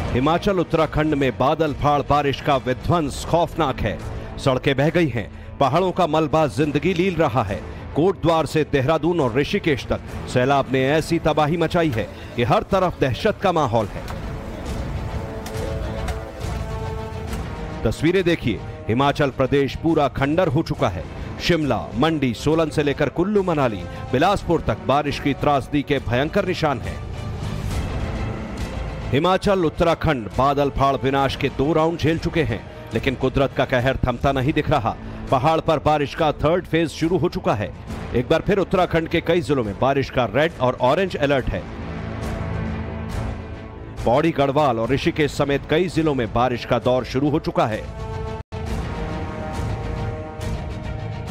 हिमाचल उत्तराखंड में बादल फाड़ बारिश का विध्वंस खौफनाक है। सड़कें बह गई हैं, पहाड़ों का मलबा जिंदगी लील रहा है। कोटद्वार से देहरादून और ऋषिकेश तक सैलाब ने ऐसी तबाही मचाई है कि हर तरफ दहशत का माहौल है। तस्वीरें देखिए, हिमाचल प्रदेश पूरा खंडर हो चुका है। शिमला, मंडी, सोलन से लेकर कुल्लू मनाली, बिलासपुर तक बारिश की त्रासदी के भयंकर निशान हैं। हिमाचल उत्तराखंड बादल फाड़ विनाश के 2 राउंड झेल चुके हैं, लेकिन कुदरत का कहर थमता नहीं दिख रहा। पहाड़ पर बारिश का 3rd फेज शुरू हो चुका है। एक बार फिर उत्तराखंड के कई जिलों में बारिश का रेड और ऑरेंज अलर्ट है। पौड़ी, गढ़वाल और ऋषिकेश समेत कई जिलों में बारिश का दौर शुरू हो चुका है।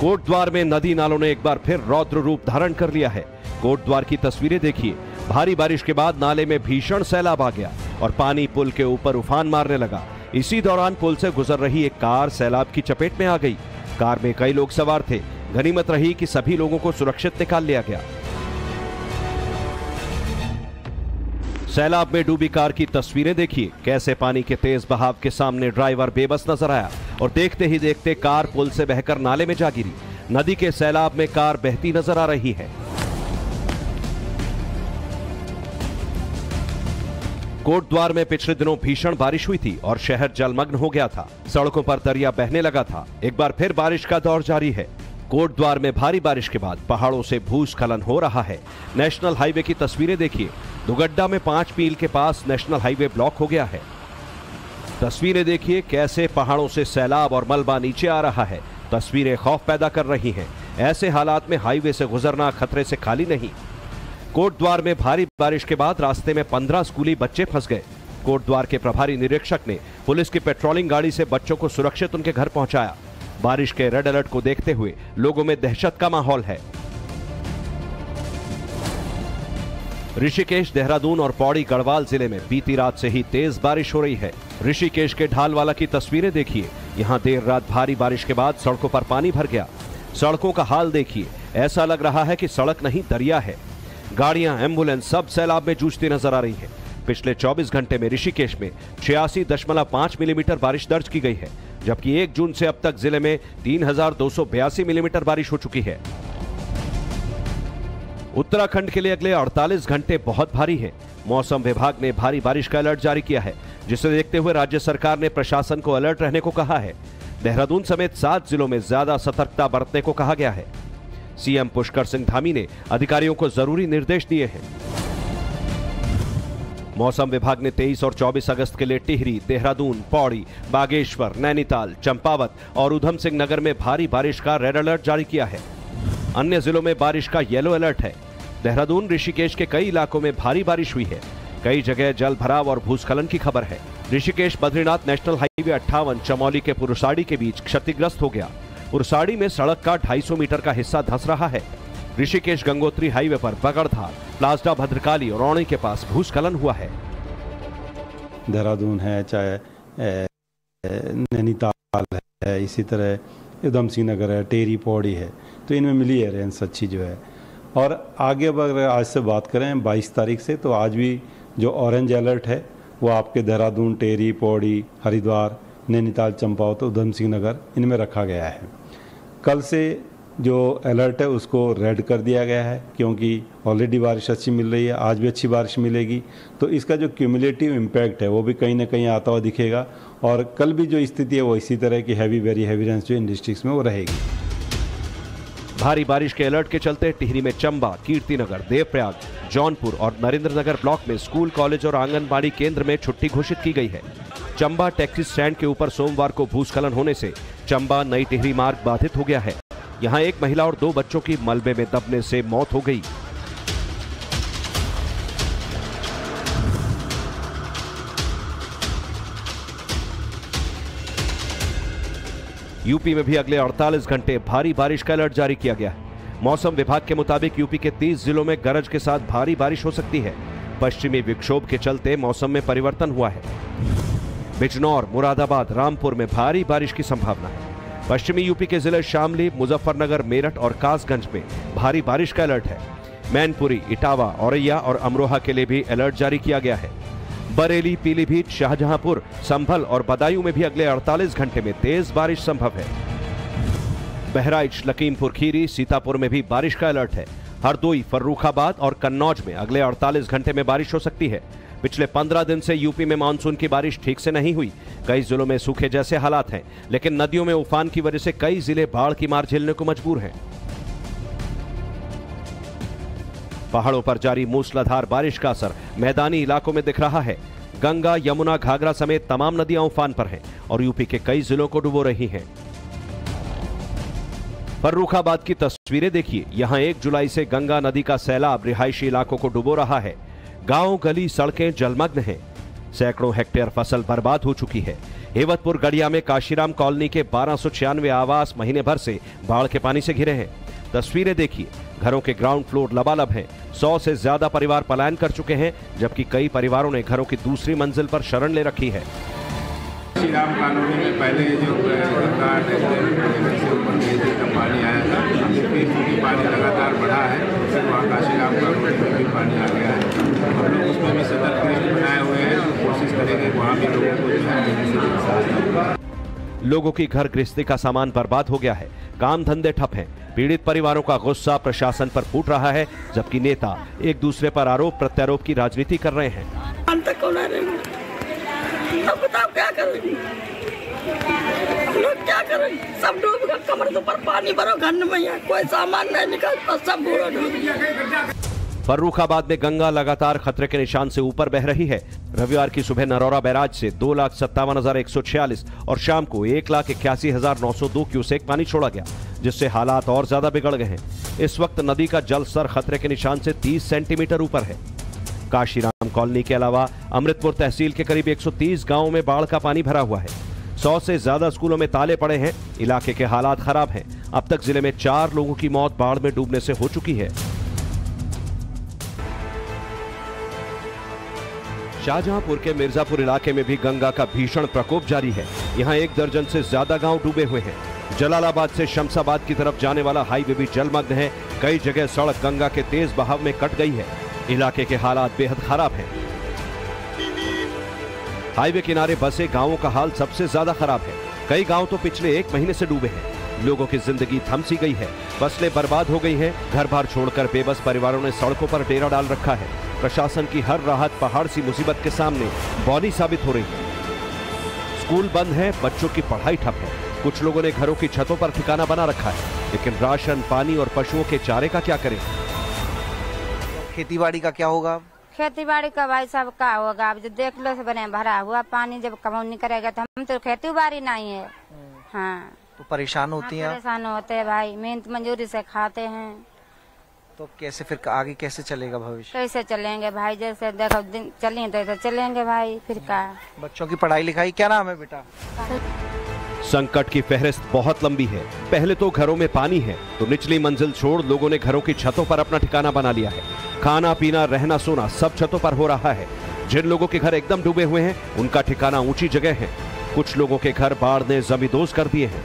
कोटद्वार में नदी नालों ने एक बार फिर रौद्र रूप धारण कर लिया है। कोटद्वार की तस्वीरें देखिए, भारी बारिश के बाद नाले में भीषण सैलाब आ गया और पानी पुल के ऊपर उफान मारने लगा। इसी दौरान पुल से गुजर रही एक कार सैलाब की चपेट में आ गई। कार में कई लोग सवार थे। गनीमत रही कि सभी लोगों को सुरक्षित निकाल लिया गया। सैलाब में डूबी कार की तस्वीरें देखिए, कैसे पानी के तेज बहाव के सामने ड्राइवर बेबस नजर आया और देखते ही देखते कार पुल से बहकर नाले में जा गिरी। नदी के सैलाब में कार बहती नजर आ रही है। कोटद्वार में पिछले दिनों भीषण बारिश हुई थी और शहर जलमग्न हो गया था। सड़कों पर दरिया बहने लगा था। एक बार फिर बारिश का दौर जारी है। कोटद्वार में भारी बारिश के बाद पहाड़ों से भूस्खलन हो रहा है। नेशनल हाईवे की तस्वीरें देखिए, दुगड्डा में 5 मील के पास नेशनल हाईवे ब्लॉक हो गया है। तस्वीरें देखिए, कैसे पहाड़ों से सैलाब और मलबा नीचे आ रहा है। तस्वीरें खौफ पैदा कर रही हैं। ऐसे हालात में हाईवे से गुजरना खतरे से खाली नहीं। कोटद्वार में भारी बारिश के बाद रास्ते में 15 स्कूली बच्चे फंस गए। कोटद्वार के प्रभारी निरीक्षक ने पुलिस की पेट्रोलिंग गाड़ी से बच्चों को सुरक्षित उनके घर पहुंचाया। बारिश के रेड अलर्ट को देखते हुए लोगों में दहशत का माहौल है। ऋषिकेश, देहरादून और पौड़ी, गढ़वाल जिले में बीती रात से ही तेज बारिश हो रही है। ऋषिकेश के ढालवाला की तस्वीरें देखिए, यहां देर रात भारी बारिश के बाद सड़कों पर पानी भर गया। सड़कों का हाल देखिए, ऐसा लग रहा है कि सड़क नहीं दरिया है। गाड़ियां, एम्बुलेंस सब सैलाब में जूझती नजर आ रही है। पिछले 24 घंटे में ऋषिकेश में 86.5 मिलीमीटर बारिश दर्ज की गई है, जबकि 1 जून से अब तक जिले में 3282 मिलीमीटर बारिश हो चुकी है। उत्तराखंड के लिए अगले 48 घंटे बहुत भारी हैं। मौसम विभाग ने भारी बारिश का अलर्ट जारी किया है, जिसे देखते हुए राज्य सरकार ने प्रशासन को अलर्ट रहने को कहा है। देहरादून समेत 7 जिलों में ज्यादा सतर्कता बरतने को कहा गया है। सीएम पुष्कर सिंह धामी ने अधिकारियों को जरूरी निर्देश दिए हैं। मौसम विभाग ने 23 और 24 अगस्त के लिए टिहरी, देहरादून, पौड़ी, बागेश्वर, नैनीताल, चंपावत और उधम सिंह नगर में भारी बारिश का रेड अलर्ट जारी किया है। अन्य जिलों में बारिश का येलो अलर्ट है। देहरादून, ऋषिकेश के कई इलाकों में भारी बारिश हुई है। कई जगह जल भराव और भूस्खलन की खबर है। ऋषिकेश बद्रीनाथ नेशनल हाईवे 58 चमोली के पुरसाड़ी के बीच क्षतिग्रस्त हो गया। पुरसाड़ी में सड़क का 250 मीटर का हिस्सा धंस रहा है। ऋषिकेश गंगोत्री हाईवे पर बगड़धार, प्लाजडा, भद्रकाली और रौणी के पास भूस्खलन हुआ है। देहरादून है, चाहे नैनीताल है, इसी तरह उधम सिंह नगर है, टेरी, पौड़ी है, तो इनमें मिली है रेंज अच्छी जो है। और आगे अगर आज से बात करें 22 तारीख से, तो आज भी जो ऑरेंज अलर्ट है वो आपके देहरादून, टेरी, पौड़ी, हरिद्वार, नैनीताल, चंपावत, उधम सिंह नगर इनमें रखा गया है। कल से जो अलर्ट है उसको रेड कर दिया गया है, क्योंकि ऑलरेडी बारिश अच्छी मिल रही है, आज भी अच्छी बारिश मिलेगी, तो इसका जो क्यूमुलेटिव इम्पैक्ट है वो भी कहीं ना कहीं आता हुआ दिखेगा। और कल भी जो स्थिति है वो इसी तरह की हैवी, वेरी हैवी रेंस जो इन डिस्ट्रिक्ट्स में वो रहेगी। भारी बारिश के अलर्ट के चलते टिहरी में चंबा, कीर्तिनगर, देवप्रयाग, जौनपुर और नरेंद्रनगर ब्लॉक में स्कूल, कॉलेज और आंगनबाड़ी केंद्र में छुट्टी घोषित की गई है। चंबा टैक्सी स्टैंड के ऊपर सोमवार को भूस्खलन होने से चंबा नई टिहरी मार्ग बाधित हो गया है। यहां एक महिला और 2 बच्चों की मलबे में दबने से मौत हो गई। यूपी में भी अगले 48 घंटे भारी बारिश का अलर्ट जारी किया गया है। मौसम विभाग के मुताबिक यूपी के 30 जिलों में गरज के साथ भारी बारिश हो सकती है। पश्चिमी विक्षोभ के चलते मौसम में परिवर्तन हुआ है। बिजनौर, मुरादाबाद, रामपुर में भारी बारिश की संभावना है। पश्चिमी यूपी के जिले शामली, मुजफ्फरनगर, मेरठ और कासगंज में भारी बारिश का अलर्ट है। मैनपुरी, इटावा, औरैया और अमरोहा के लिए भी अलर्ट जारी किया गया है। बरेली, पीलीभीत, शाहजहांपुर, संभल और बदायूं में भी अगले 48 घंटे में तेज बारिश संभव है। बहराइच, लखीमपुर खीरी, सीतापुर में भी बारिश का अलर्ट है। हरदोई, फर्रुखाबाद और कन्नौज में अगले 48 घंटे में बारिश हो सकती है। पिछले 15 दिन से यूपी में मानसून की बारिश ठीक से नहीं हुई। कई जिलों में सूखे जैसे हालात हैं, लेकिन नदियों में उफान की वजह से कई जिले बाढ़ की मार झेलने को मजबूर हैं। पहाड़ों पर जारी मूसलाधार बारिश का असर मैदानी इलाकों में दिख रहा है। गंगा, यमुना, घाघरा समेत तमाम नदियां उफान पर हैं और यूपी के कई जिलों को डुबो रही हैं। फर्रुखाबाद की तस्वीरें देखिए। यहां 1 जुलाई से गंगा नदी का सैलाब रिहायशी इलाकों को डुबो रहा है। गांव, गली, सड़कें जलमग्न हैं। सैकड़ों हेक्टेयर फसल बर्बाद हो चुकी है। हेवतपुर गड़िया में काशीराम कॉलोनी के 1296 आवास महीने भर से बाढ़ के पानी से घिरे हैं। तस्वीरें देखिए। घरों के ग्राउंड फ्लोर लबालब हैं। 100 से ज्यादा परिवार पलायन कर चुके हैं, जबकि कई परिवारों ने घरों की दूसरी मंजिल पर शरण ले रखी है। काशीराम कॉलोनी में पहले जो गंगा से ऊपर का पानी आया था, फिर क्योंकि पानी लगातार बढ़ा है, फिर वहाँ काशीराम कॉलोनी में भी पानी आ गया है। हम लोग उसमें भी सतर्क बनाए हुए हैं और कोशिश करेंगे वहाँ भी लोगों को जो है। लोगों की घर गृहस्थी का सामान बर्बाद हो गया है। काम धंधे ठप हैं। पीड़ित परिवारों का गुस्सा प्रशासन पर फूट रहा है, जबकि नेता एक दूसरे पर आरोप प्रत्यारोप की राजनीति कर रहे हैं। अब बताओ क्या करेंगे, लोग क्या करेंगे? सब डूब गए, कमर से ऊपर पानी भरो, घर में है, कोई सामान नहीं निकलता, सब पूरा डूब गया। फर्रुखाबाद में गंगा लगातार खतरे के निशान से ऊपर बह रही है। रविवार की सुबह नरौरा बैराज से 2,57,146 और शाम को 1,81,902 क्यूसेक पानी छोड़ा गया, जिससे हालात और ज्यादा बिगड़ गए हैं। इस वक्त नदी का जल स्तर खतरे के निशान से 30 सेंटीमीटर ऊपर है। काशीराम कॉलोनी के अलावा अमृतपुर तहसील के करीब 130 गांवों में बाढ़ का पानी भरा हुआ है। 100 से ज्यादा स्कूलों में ताले पड़े हैं। इलाके के हालात खराब हैं। अब तक जिले में 4 लोगों की मौत बाढ़ में डूबने से हो चुकी है। शाहजहांपुर के मिर्जापुर इलाके में भी गंगा का भीषण प्रकोप जारी है। यहां 1 दर्जन से ज्यादा गांव डूबे हुए हैं। जलालाबाद से शमशाबाद की तरफ जाने वाला हाईवे भी जलमग्न है। कई जगह सड़क गंगा के तेज बहाव में कट गई है। इलाके के हालात बेहद खराब हैं। हाईवे किनारे बसे गांवों का हाल सबसे ज्यादा खराब है। कई गांव तो पिछले 1 महीने से डूबे हैं। लोगों की जिंदगी थम सी गई है। फसलें बर्बाद हो गई हैं। घर बार छोड़कर बेबस परिवारों ने सड़कों पर डेरा डाल रखा है। प्रशासन की हर राहत पहाड़ सी मुसीबत के सामने बौनी साबित हो रही है। स्कूल बंद है, बच्चों की पढ़ाई ठप है। कुछ लोगों ने घरों की छतों पर ठिकाना बना रखा है, लेकिन राशन, पानी और पशुओं के चारे का क्या करें? खेतीबाड़ी का क्या होगा? खेतीबाड़ी का भाई साहब क्या होगा? अब जो देख लो बने भरा हुआ पानी, जब कमौनी करेगा तो हम तो खेतीबाड़ी नहीं है। हाँ, तो परेशान होती हैं? परेशान होते हैं भाई, मेहनत मजदूरी से खाते हैं। तो कैसे फिर आगे कैसे चलेगा भविष्य? कैसे चलेंगे भाई? जैसे देखो दिन चलेंगे तो चलेंगे भाई, फिर क्या? बच्चों की पढ़ाई लिखाई, क्या नाम है बेटा? संकट की फहरिस्त बहुत लंबी है। पहले तो घरों में पानी है, तो निचली मंजिल छोड़ लोगों ने घरों की छतों पर अपना ठिकाना बना लिया है। खाना पीना, रहना सोना सब छतों पर हो रहा है। जिन लोगों के घर एकदम डूबे हुए हैं, उनका ठिकाना ऊंची जगह है। कुछ लोगों के घर बाढ़ ने जमींदोज कर दिए हैं।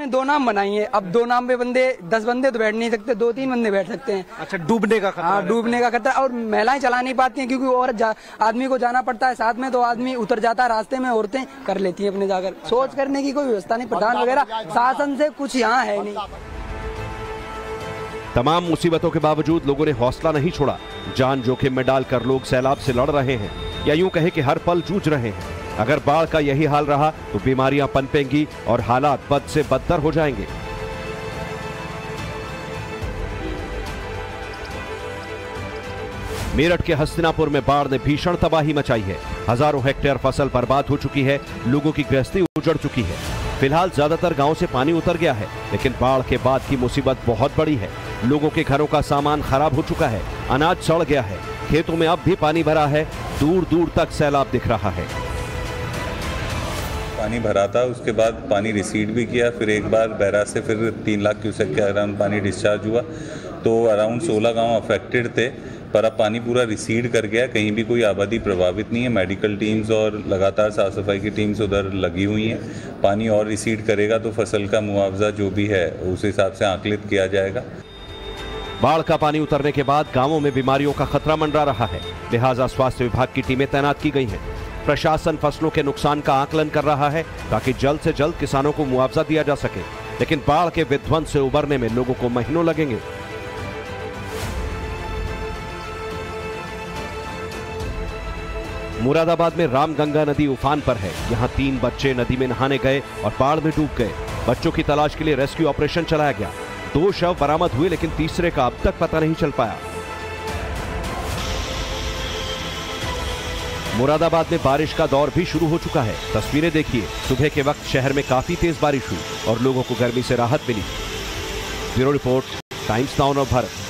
2 नाम बनाई है। अब 2 नाम पे 10 बंदे तो बैठ नहीं सकते, 2-3 बंदे बैठ सकते हैं। अच्छा, डूबने का खतरा? हाँ, डूबने का खतरा। और महिलाएं चला नहीं पाती हैं, क्योंकि और आदमी को जाना पड़ता है साथ में, तो आदमी उतर जाता है रास्ते में, औरतें कर लेती हैं अपने जाकर। सोच करने की कोई व्यवस्था नहीं, प्रधान वगैरह शासन से कुछ यहाँ है नहीं। तमाम मुसीबतों के बावजूद लोगों ने हौसला नहीं छोड़ा। जान जोखिम में डालकर लोग सैलाब से लड़ रहे हैं, या यूं कहे कि हर पल जूझ रहे हैं। अगर बाढ़ का यही हाल रहा तो बीमारियां पनपेंगी और हालात बद से बदतर हो जाएंगे। मेरठ के हस्तिनापुर में बाढ़ ने भीषण तबाही मचाई है। हजारों हेक्टेयर फसल बर्बाद हो चुकी है। लोगों की गृहस्थी उजड़ चुकी है। फिलहाल ज्यादातर गांव से पानी उतर गया है, लेकिन बाढ़ के बाद की मुसीबत बहुत बड़ी है। लोगों के घरों का सामान खराब हो चुका है। अनाज सड़ गया है। खेतों में अब भी पानी भरा है। दूर दूर तक सैलाब दिख रहा है। पानी भरा था, उसके बाद पानी रिसीड भी किया। फिर एक बार बैराज से फिर 3 लाख क्यूसेक के अराउंड पानी डिस्चार्ज हुआ, तो अराउंड 16 गांव अफेक्टेड थे। पर अब पानी पूरा रिसीड कर गया। कहीं भी कोई आबादी प्रभावित नहीं है। मेडिकल टीम्स और लगातार साफ सफाई की टीम्स उधर लगी हुई हैं। पानी और रिसीड करेगा तो फसल का मुआवजा जो भी है उस हिसाब से आकलित किया जाएगा। बाढ़ का पानी उतरने के बाद गांवों में बीमारियों का खतरा मंडरा रहा है, लिहाजा स्वास्थ्य विभाग की टीमें तैनात की गई हैं। प्रशासन फसलों के नुकसान का आकलन कर रहा है ताकि जल्द से जल्द किसानों को मुआवजा दिया जा सके, लेकिन बाढ़ के विध्वंस से उबरने में लोगों को महीनों लगेंगे। मुरादाबाद में रामगंगा नदी उफान पर है। यहां 3 बच्चे नदी में नहाने गए और बाढ़ में डूब गए। बच्चों की तलाश के लिए रेस्क्यू ऑपरेशन चलाया गया। 2 शव बरामद हुए, लेकिन तीसरे का अब तक पता नहीं चल पाया। मुरादाबाद में बारिश का दौर भी शुरू हो चुका है। तस्वीरें देखिए, सुबह के वक्त शहर में काफी तेज बारिश हुई और लोगों को गर्मी से राहत मिली। Bureau report, Times Now Bharat.